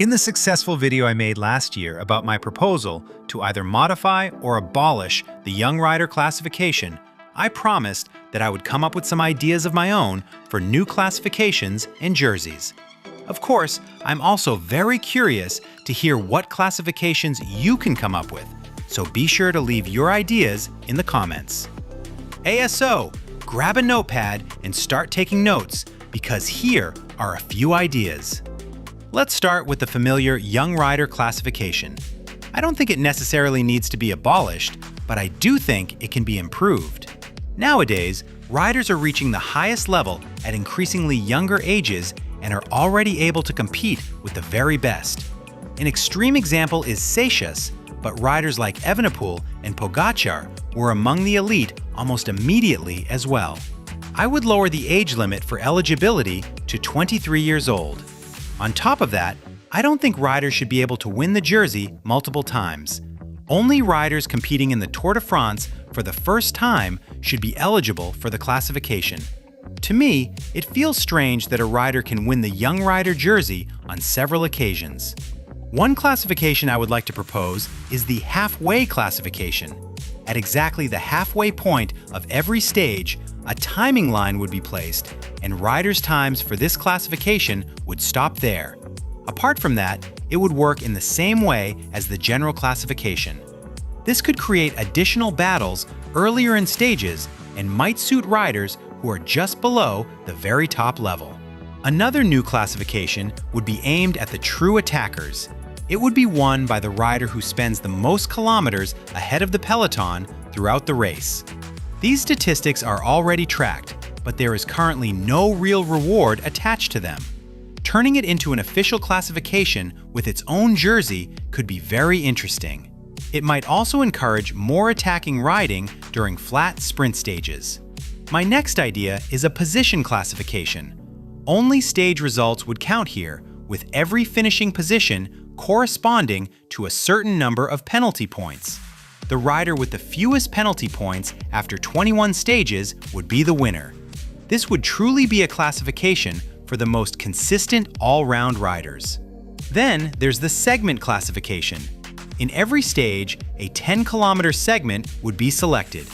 In the successful video I made last year about my proposal to either modify or abolish the Young Rider classification, I promised that I would come up with some ideas of my own for new classifications and jerseys. Of course, I'm also very curious to hear what classifications you can come up with, so be sure to leave your ideas in the comments. ASO, grab a notepad and start taking notes, because here are a few ideas. Let's start with the familiar Young Rider classification. I don't think it necessarily needs to be abolished, but I do think it can be improved. Nowadays, riders are reaching the highest level at increasingly younger ages and are already able to compete with the very best. An extreme example is Seixas, but riders like Evenepoel and Pogacar were among the elite almost immediately as well. I would lower the age limit for eligibility to 23 years old. On top of that, I don't think riders should be able to win the jersey multiple times. Only riders competing in the Tour de France for the first time should be eligible for the classification. To me, it feels strange that a rider can win the Young Rider jersey on several occasions. One classification I would like to propose is the halfway classification. At exactly the halfway point of every stage, a timing line would be placed, and riders' times for this classification would stop there. Apart from that, it would work in the same way as the general classification. This could create additional battles earlier in stages and might suit riders who are just below the very top level. Another new classification would be aimed at the true attackers. It would be won by the rider who spends the most kilometers ahead of the peloton throughout the race. These statistics are already tracked, but there is currently no real reward attached to them. Turning it into an official classification with its own jersey could be very interesting. It might also encourage more attacking riding during flat sprint stages. My next idea is a position classification. Only stage results would count here, with every finishing position corresponding to a certain number of penalty points. The rider with the fewest penalty points after 21 stages would be the winner. This would truly be a classification for the most consistent all-round riders. Then there's the segment classification. In every stage, a 10-kilometer segment would be selected.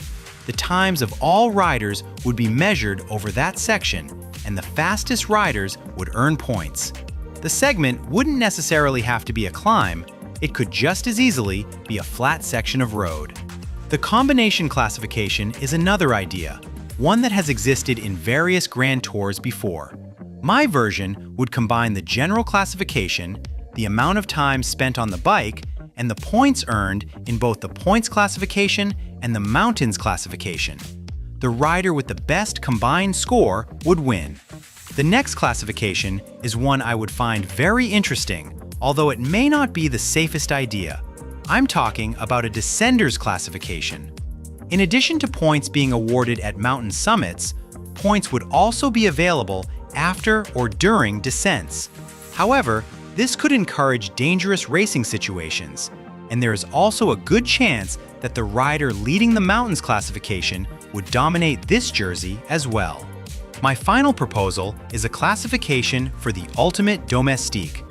The times of all riders would be measured over that section, and the fastest riders would earn points. The segment wouldn't necessarily have to be a climb. It could just as easily be a flat section of road. The combination classification is another idea, one that has existed in various Grand Tours before. My version would combine the general classification, the amount of time spent on the bike, and the points earned in both the points classification and the mountains classification. The rider with the best combined score would win. The next classification is one I would find very interesting, although it may not be the safest idea. I'm talking about a descenders classification. In addition to points being awarded at mountain summits, points would also be available after or during descents. However, this could encourage dangerous racing situations, and there is also a good chance that the rider leading the mountains classification would dominate this jersey as well. My final proposal is a classification for the ultimate domestique.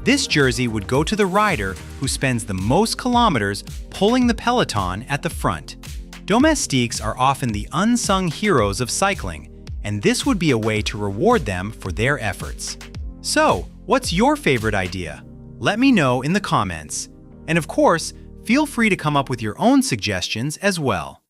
This jersey would go to the rider who spends the most kilometers pulling the peloton at the front. Domestiques are often the unsung heroes of cycling, and this would be a way to reward them for their efforts. So, what's your favorite idea? Let me know in the comments. And of course, feel free to come up with your own suggestions as well.